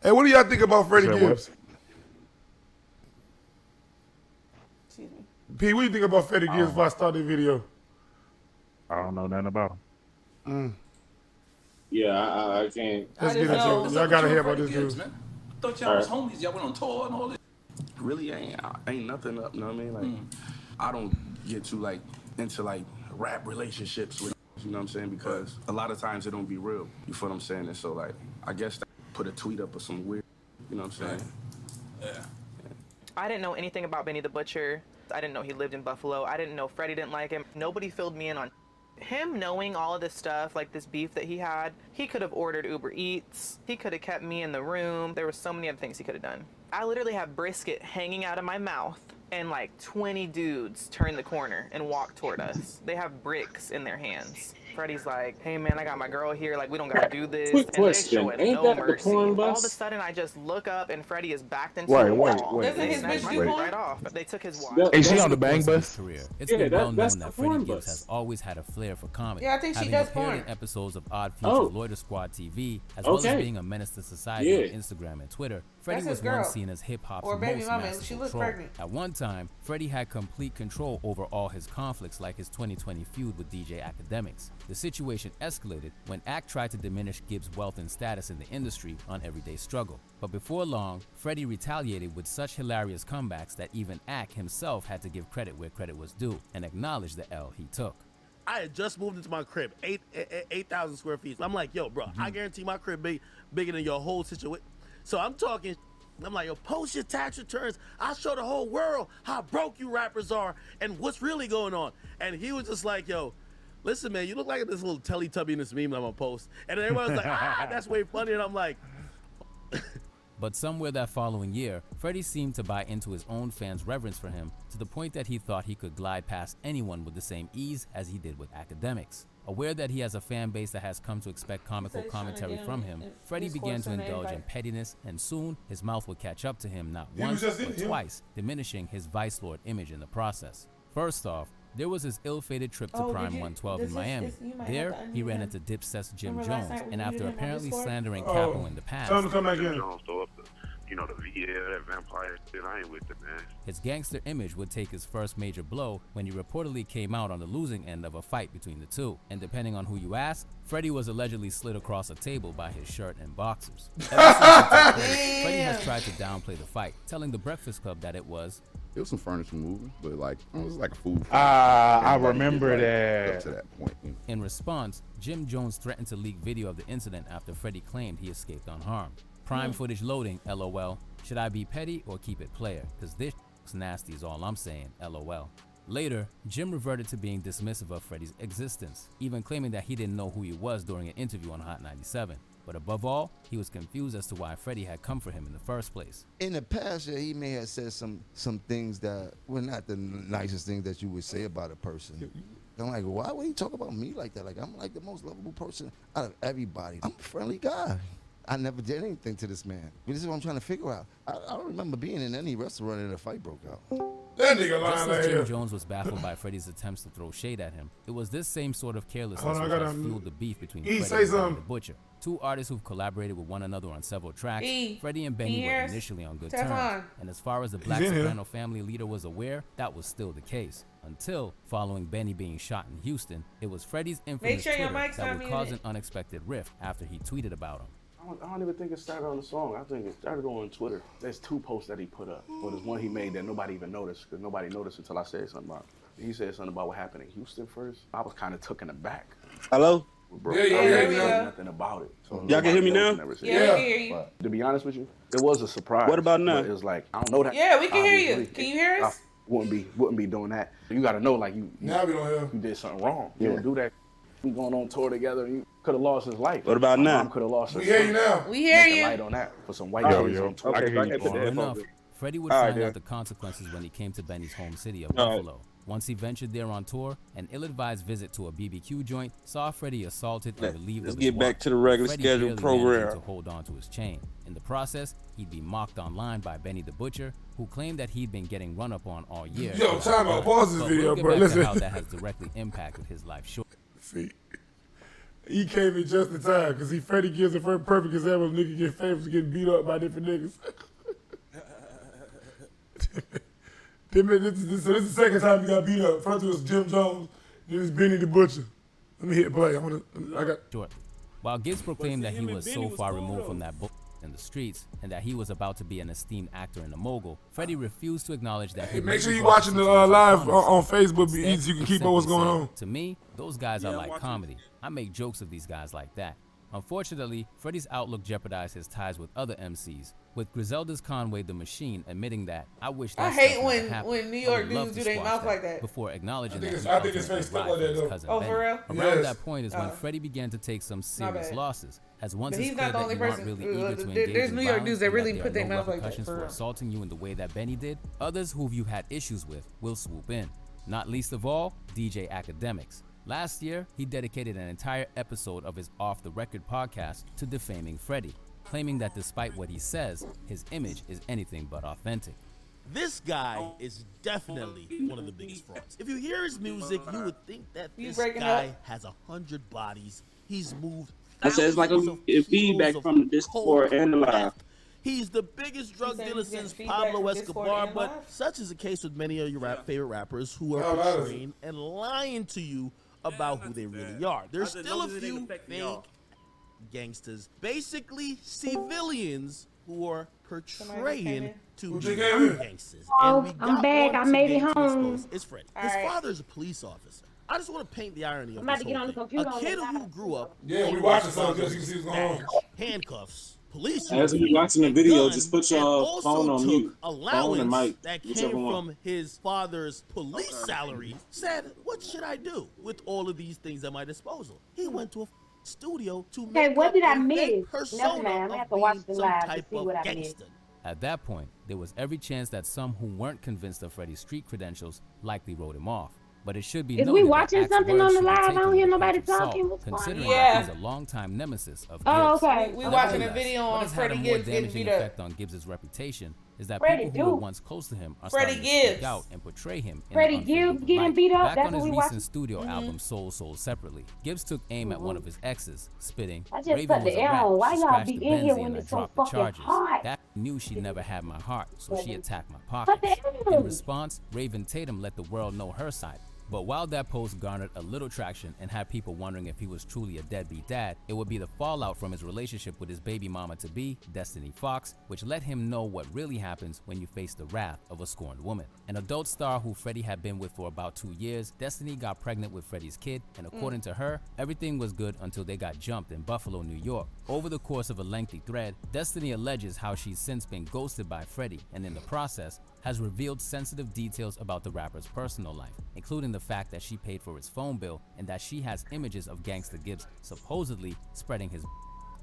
Hey, what do y'all think about Freddie Gibbs? Excuse me. P, what do you think about Freddie Gibbs before I start the video? I don't know nothing about him. Yeah, I can't. Let's get into it. Y'all gotta hear about this dude. Man. I thought y'all was homies. Y'all went on tour and all this. Really ain't nothing up, you know what I mean? Like, I don't get too, like, into, like, rap relationships with, you know what I'm saying? Because a lot of times it don't be real, you feel what I'm saying? And so, like, I guess that put a tweet up or some weird, you know what I'm saying? Yeah. I didn't know anything about Benny the Butcher. I didn't know he lived in Buffalo. I didn't know Freddie didn't like him. Nobody filled me in on him knowing all of this stuff, like this beef that he had. He could have ordered Uber Eats. He could have kept me in the room. There were so many other things he could have done. I literally have brisket hanging out of my mouth and like 20 dudes turn the corner and walk toward us. They have bricks in their hands. Freddie's like, hey man, I got my girl here, like we don't gotta do this. Quick and question, they show ain't no that mercy. the porn bus? All of a sudden I just look up and Freddie is backed into the wall. Doesn't his bitch do porn? Right off. They took his watch. Is she on the bang bus? Career. It's Yeah, been well that's known the that Freddie porn Gibbs bus. has always had a flair for comedy. Yeah, I think she having does appeared porn. in episodes of Odd Future, Loiter Squad TV, as well as Okay. being a menace to society Yeah. on Instagram and Twitter. Freddie That's was his girl. once seen as hip-hop's Or baby most mama. masterful She looks troll. pregnant. At one time, Freddie had complete control over all his conflicts, like his 2020 feud with DJ Academics. The situation escalated when Act tried to diminish Gibbs' wealth and status in the industry on Everyday Struggle. But before long, Freddie retaliated with such hilarious comebacks that even Act himself had to give credit where credit was due and acknowledge the L he took. I had just moved into my crib, 8,000 square feet. I'm like, yo, bro, I guarantee my crib bigger than your whole situation. So I'm talking, I'm like, yo, post your tax returns. I'll show the whole world how broke you rappers are and what's really going on. And he was just like, yo, listen, man, you look like this little Teletubby in this meme I'm gonna post. And then everyone was like, that's way funny. And I'm like, But somewhere that following year, Freddie seemed to buy into his own fans' reverence for him to the point that he thought he could glide past anyone with the same ease as he did with Academics. Aware that he has a fan base that has come to expect comical commentary from him, Freddie began to indulge in pettiness, and soon his mouth would catch up to him not once but twice, diminishing his vice lord image in the process. First off, there was his ill-fated trip to Prime 112 in Miami. There, he ran into Dipset's Jim Jones, and after apparently slandering Capo in the past, Tell him to come back in. Jones throw up the, you know, the VL, that vampire shit. I ain't with it, man. his gangster image would take his first major blow when he reportedly came out on the losing end of a fight between the two. And depending on who you ask, Freddie was allegedly slid across a table by his shirt and boxers. Ever since the time, Freddie has tried to downplay the fight, telling the Breakfast Club that it was some furniture moving, but like it was like a food fight. I Everybody remember get, like, that. up to that point. You know. In response, Jim Jones threatened to leak video of the incident after Freddie claimed he escaped unharmed. Prime footage loading, LOL. Should I be petty or keep it player? Cause this is nasty is all I'm saying, LOL. Later, Jim reverted to being dismissive of Freddie's existence, even claiming that he didn't know who he was during an interview on Hot 97. But above all, he was confused as to why Freddie had come for him in the first place. In the past, yeah, he may have said some things that were not the nicest things that you would say about a person. I'm like, why would he talk about me like that? Like, I'm like the most lovable person out of everybody. I'm a friendly guy. I never did anything to this man. This is what I'm trying to figure out. I don't remember being in any restaurant and a fight broke out. That nigga lying Just right as Jim here. Jones was baffled by Freddie's attempts to throw shade at him, it was this same sort of carelessness Hold on, I which gotta has fueled the beef between E, Freddie say and Benny something. the Butcher. Two artists who've collaborated with one another on several tracks, E, Freddie and can you Benny hear were us? initially on good Stefan. terms, and as far as the Black in here. Soprano family leader was aware, that was still the case. Until, following Benny being shot in Houston, it was Freddie's infamous sure your Twitter mic's that not would cause muted. an unexpected rift after he tweeted about him. I don't even think it started on the song. I think it started on Twitter. There's two posts that he put up. But there's one he made that nobody even noticed, because nobody noticed until I said something about it. He said something about what happened in Houston first. I was kind of taken aback. Hello? Yeah, I there we didn't go. know nothing about it. So Y'all can hear me now? never said Yeah, that. we can hear you. But to be honest with you, it was a surprise. What about now? But it was like, I don't know that. Yeah, we can hear you. Obviously, Can you hear us? I wouldn't be doing that. You got to know, like, you Now we don't hear. you did something wrong. You don't do that. We going on tour together. You could have lost his life. What about My now? mom could have lost her We hear you son. now. We hear Make a you. light on that for some white Yo, kids yo. on tour. I can hear you. I can Sure enough, Freddie would All right, find then. out the consequences when he came to Benny's home city of All right. Buffalo. Once he ventured there on tour, an ill-advised visit to a BBQ joint saw Freddie assaulted and relieved Let's of his get back watch. to the regular Freddie scheduled barely managing program. to hold on to his chain. In the process, he'd be mocked online by Benny the Butcher, who claimed that he'd been getting run up on all year. Yo, time out. Pause this But video, we'll get bro. back Listen. to how that has directly impacted his life. Sure. See, He came in just in time because Freddie Gibbs the first perfect example of nigga get famous getting beat up by different niggas. So this is the second time he got beat up. First it was Jim Jones, then it's Benny the Butcher. Let me hit play. Short. While Gibbs proclaimed that he was so far removed from that book in the streets and that he was about to be an esteemed actor in the mogul, Freddie refused to acknowledge that. Hey, make sure you're watching the live on Facebook so you can keep up what's going on. To me, those guys are like comedy. I make jokes of these guys like that. Unfortunately, Freddie's outlook jeopardized his ties with other MCs, with Griselda's Conway the Machine admitting that, I wish that I hate when New York dudes do their mouth like that. Before acknowledging that I think his face stuck like that though. Oh, for real? Around that point is when Freddie began to take some serious losses, as once it's clear that you aren't really eager to engage there's in New York dudes that really violence put their and there are mouth no like that. repercussions for assaulting you in the way that Benny did, others who you've had issues with will swoop in. Not least of all, DJ Academics. Last year, he dedicated an entire episode of his Off the Record podcast to defaming Freddie, claiming that despite what he says, his image is anything but authentic. This guy is definitely one of the biggest frauds. If you hear his music, you would think that this guy has 100 bodies. He's moved. I said it's like a feedback from the Discord and the live. He's the biggest drug dealer since Pablo Escobar, but such is the case with many of your favorite rappers who are portraying and lying to you about who they really are. There's still a few fake gangsters, basically civilians, who are portraying to be gangsters. Oh, I'm back. I made it home. It's Freddie. His father's a police officer. I just want to paint the irony of I'm about this to get whole on the thing. computer. A kid who grew up we watching something just so you can see what's going on. Handcuffs, police. As we watching the video, just put your phone on mute. Allowance phone and mic, that came from his father's police salary. Said, what should I do with all of these things at my disposal? He went to a studio to make what did I a miss? fake persona Never mind. I'm of gonna have to watch being the some live to type see of what I missed. gangster. At that point, there was every chance that some who weren't convinced of Freddie's street credentials likely wrote him off. But it should be Is noted we that watching Axe's something words on the should be live? I taken don't with hear a nobody pinch of talking. salt, What's going considering on? that he's a longtime nemesis of Gibbs. Oh, okay. We watching a video on What has had a Freddie more Gibbs getting damaging beat up. effect on Gibbs' reputation is that Freddie people who were Gibbs. once close to him are Freddie starting to speak Gibbs. out and portray him in Freddie an Gibbs unfavorable getting light. beat up? Back That's on what his we recent watching? studio album Soul separately, Gibbs took aim at one of his exes, spitting, I just Raven cut was the a rat, arrow. Why she y'all scratched be the in here Benzie when and I it's so dropped the fucking charges. hot? That knew she never had my heart, so she attacked my Cut pockets. the In arrow. response, Raven Tatum let the world know her side. But while that post garnered a little traction and had people wondering if he was truly a deadbeat dad, it would be the fallout from his relationship with his baby mama-to-be, Destiny Fox, which let him know what really happens when you face the wrath of a scorned woman. An adult star who Freddie had been with for about 2 years, Destiny got pregnant with Freddie's kid, and according to her, everything was good until they got jumped in Buffalo, New York. Over the course of a lengthy thread, Destiny alleges how she's since been ghosted by Freddie, and in the process, has revealed sensitive details about the rapper's personal life, including the fact that she paid for his phone bill and that she has images of Gangsta Gibbs supposedly spreading his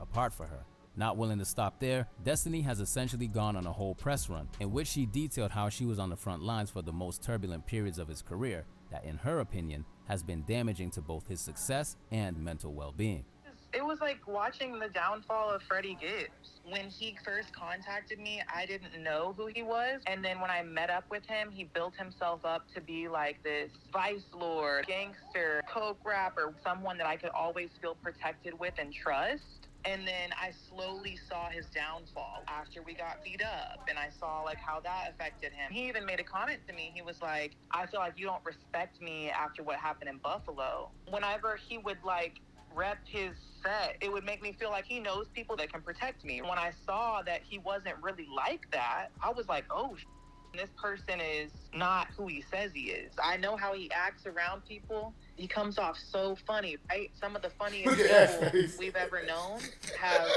apart for her. Not willing to stop there, Destiny has essentially gone on a whole press run in which she detailed how she was on the front lines for the most turbulent periods of his career that, in her opinion, has been damaging to both his success and mental well-being. It was like watching the downfall of Freddie Gibbs. When he first contacted me, I didn't know who he was. And then when I met up with him, he built himself up to be like this vice lord, gangster, coke rapper, someone that I could always feel protected with and trust. And then I slowly saw his downfall after we got beat up, and I saw like how that affected him. He even made a comment to me. He was like, I feel like you don't respect me after what happened in Buffalo. Whenever he would like rep his set, it would make me feel like he knows people that can protect me. When I saw that he wasn't really like that, I was like, oh, this person is not who he says he is. I know how he acts around people. He comes off so funny, right? Some of the funniest people we've ever known have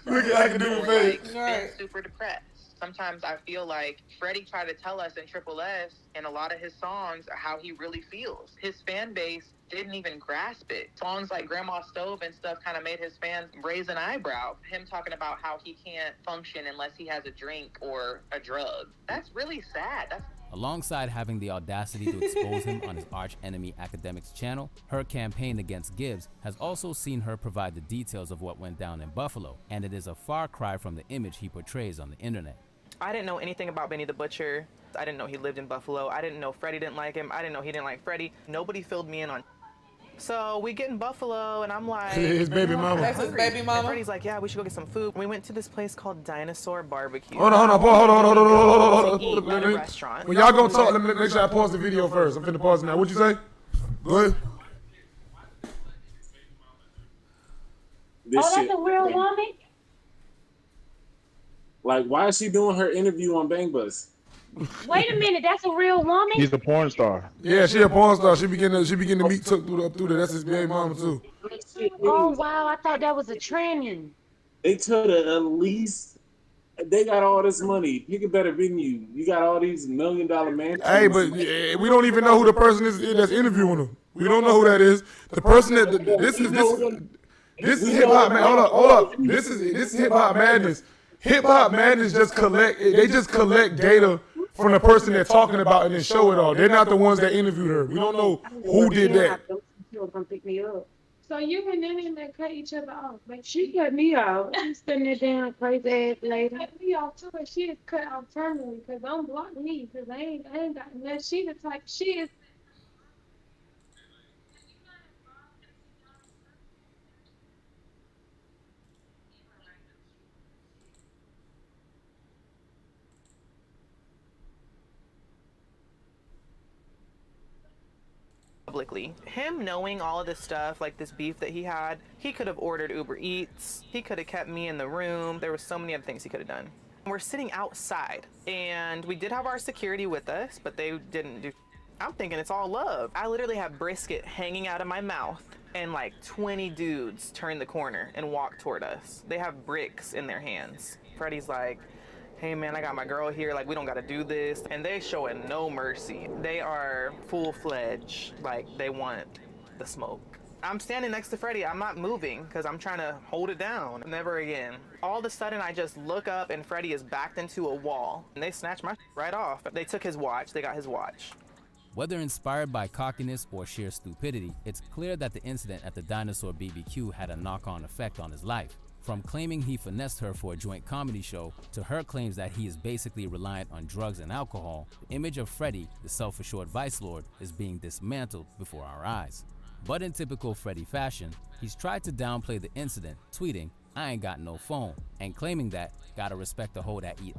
themselves been super depressed. Sometimes I feel like Freddie tried to tell us in Triple S in a lot of his songs how he really feels. His fan base didn't even grasp it. Songs like Grandma Stove and stuff kind of made his fans raise an eyebrow. Him talking about how he can't function unless he has a drink or a drug. That's really sad. Alongside having the audacity to expose him on his arch-enemy Academics channel, her campaign against Gibbs has also seen her provide the details of what went down in Buffalo, and it is a far cry from the image he portrays on the internet. I didn't know anything about Benny the Butcher. I didn't know he lived in Buffalo. I didn't know Freddie didn't like him. I didn't know he didn't like Freddie. Nobody filled me in on So we get in Buffalo, and I'm like, His baby mama. That's his baby mama. And Freddie's like, yeah, we should go get some food. We went to this place called Dinosaur Barbecue. Hold on. To eat at a restaurant. When y'all gonna talk, let me make sure I pause the video first. I'm finna pause it now. What'd you say? Go ahead. That's a real woman? Like, why is she doing her interview on Bang Bus? Wait a minute, that's a real woman? He's a porn star. Yeah, she a porn star. She begin to meet Took through there. That's his baby mama too. Oh, wow, I thought that was a tranny. They told her at least they got all this money. Pick a better venue. You got all these $1 million mansions. Hey, but we don't even know who the person is that's interviewing him. We don't know who that is. The person that this is hip hop man. Hold up. This is hip hop madness. Hip hop madness just collect data from the person they're talking about and then show it all. They're not the ones that interviewed her. We don't know who did that. So you went in there and cut each other off. But she cut me off. She's sitting there damn crazy ass lady. Cut me off too, and she is cut off permanently because don't block me because I ain't got nothing. She the type she is. Publicly. Him knowing all of this stuff, like this beef that he had, he could have ordered Uber Eats. He could have kept me in the room. There were so many other things he could have done. We're sitting outside, and we did have our security with us, but they didn't do. I'm thinking it's all love. I literally have brisket hanging out of my mouth, and like 20 dudes turn the corner and walk toward us. They have bricks in their hands. Freddie's like, hey man, I got my girl here, like we don't gotta do this. And they showing no mercy. They are full-fledged, like they want the smoke. I'm standing next to Freddie, I'm not moving because I'm trying to hold it down. Never again. All of a sudden I just look up and Freddie is backed into a wall and they snatched my right off. They took his watch, they got his watch. Whether inspired by cockiness or sheer stupidity, it's clear that the incident at the Dinosaur BBQ had a knock-on effect on his life. From claiming he finessed her for a joint comedy show to her claims that he is basically reliant on drugs and alcohol, the image of Freddie, the self-assured vice lord, is being dismantled before our eyes. But in typical Freddie fashion, he's tried to downplay the incident, tweeting, "I ain't got no phone," and claiming that, "Gotta respect the hoe that eat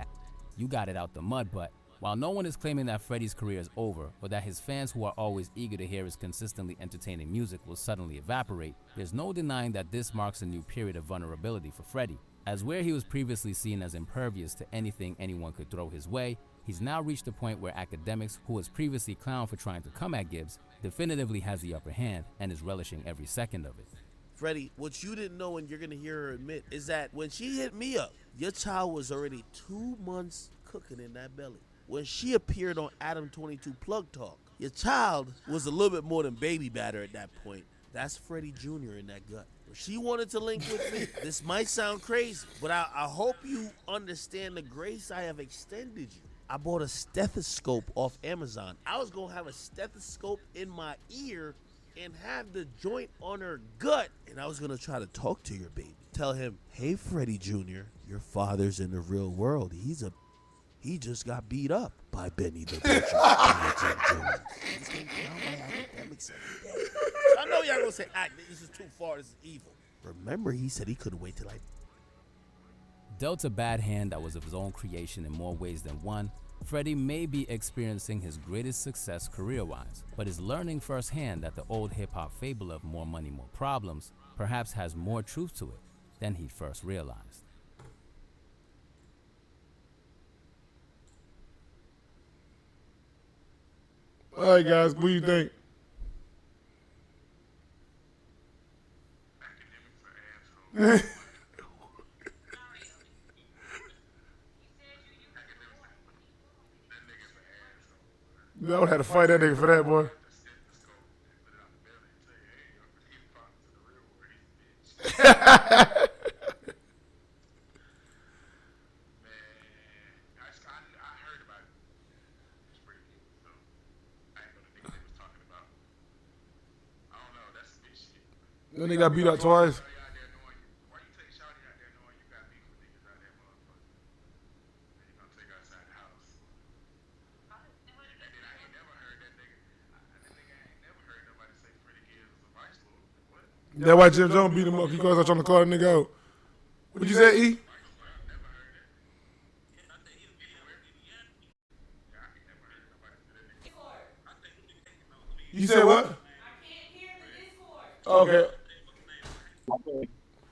you got it out the mud butt." While no one is claiming that Freddie's career is over or that his fans who are always eager to hear his consistently entertaining music will suddenly evaporate, there's no denying that this marks a new period of vulnerability for Freddie. As where he was previously seen as impervious to anything anyone could throw his way, he's now reached a point where academics, who was previously clowned for trying to come at Gibbs, definitively has the upper hand and is relishing every second of it. Freddie, what you didn't know and you're going to hear her admit is that when she hit me up, your child was already 2 months cooking in that belly. When she appeared on Adam 22 Plug Talk, your child was a little bit more than baby batter at that point. That's Freddie Jr. in that gut. If she wanted to link with me, this might sound crazy, but I hope you understand the grace I have extended you. I bought a stethoscope off Amazon. I was going to have a stethoscope in my ear and have the joint on her gut, and I was going to try to talk to your baby. Tell him, hey, Freddie Jr., your father's in the real world. He just got beat up by Benny the Butcher. I know y'all gonna say, this is too far, this is evil. Remember, he said he couldn't wait till Dealt a bad hand that was of his own creation in more ways than one, Freddie may be experiencing his greatest success career-wise, but is learning firsthand that the old hip-hop fable of more money, more problems perhaps has more truth to it than he first realized. All right, guys, what do you think? I would have to fight that nigga for that, boy. Then they got beat up twice. That's why Jim Jones beat him up because I was trying to call the nigga out. What'd you say, E? You said what? Okay.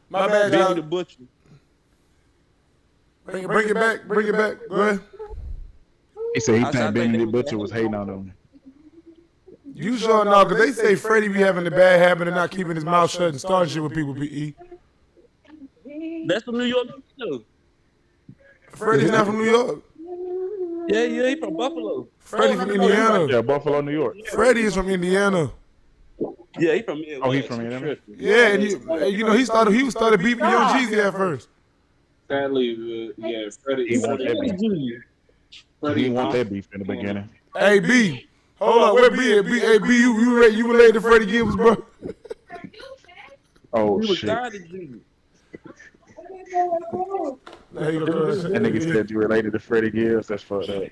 My bad, Benny y'all. the Butcher. Bring it back. Bring it back. Go ahead. He said he I think Benny the Butcher was hating on him. You sure know, because they say Freddie be having the bad habit of not keeping his mouth shut and starting shit with people, P.E. That's from New York too. Freddie's not from New York. Yeah, he from Buffalo. Freddie from Indiana. Yeah, Buffalo, New York. Freddie is from Indiana. Yeah, he from Indiana. Oh, he from Indiana? Yeah, and you know, he started beefing Young Jeezy at first. Sadly, yeah, Freddie. He want that beef. He didn't want that beef in the beginning. Hey, B. Hold on, where B at? Hey, B, you related to Freddie Gibbs, bro? Oh, He was shit. tired of Junior. There you go. That nigga said you related to Freddie Gibbs. That's fucked up.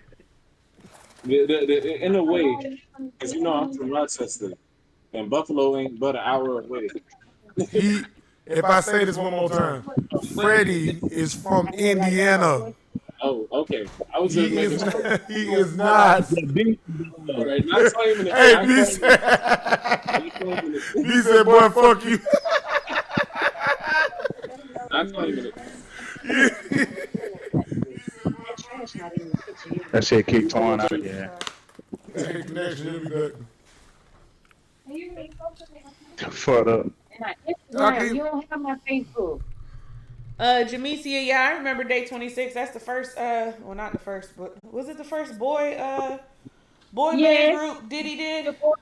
In a way, because you know I'm from Rochester, and Buffalo ain't but an hour away. If I say this one more time, Freddie is from Indiana. Oh, okay. I was just making sure. He is not. All right, not claiming it. Hey, B said, boy, fuck you. Not claiming it. That shit kicked torn out again. Hey, connection, he'll be back. Fucked up. You don't have my Facebook. Jamesia, yeah, I remember day 26. That's the first, well, not the first, but was it the first boy band group Diddy did? The boy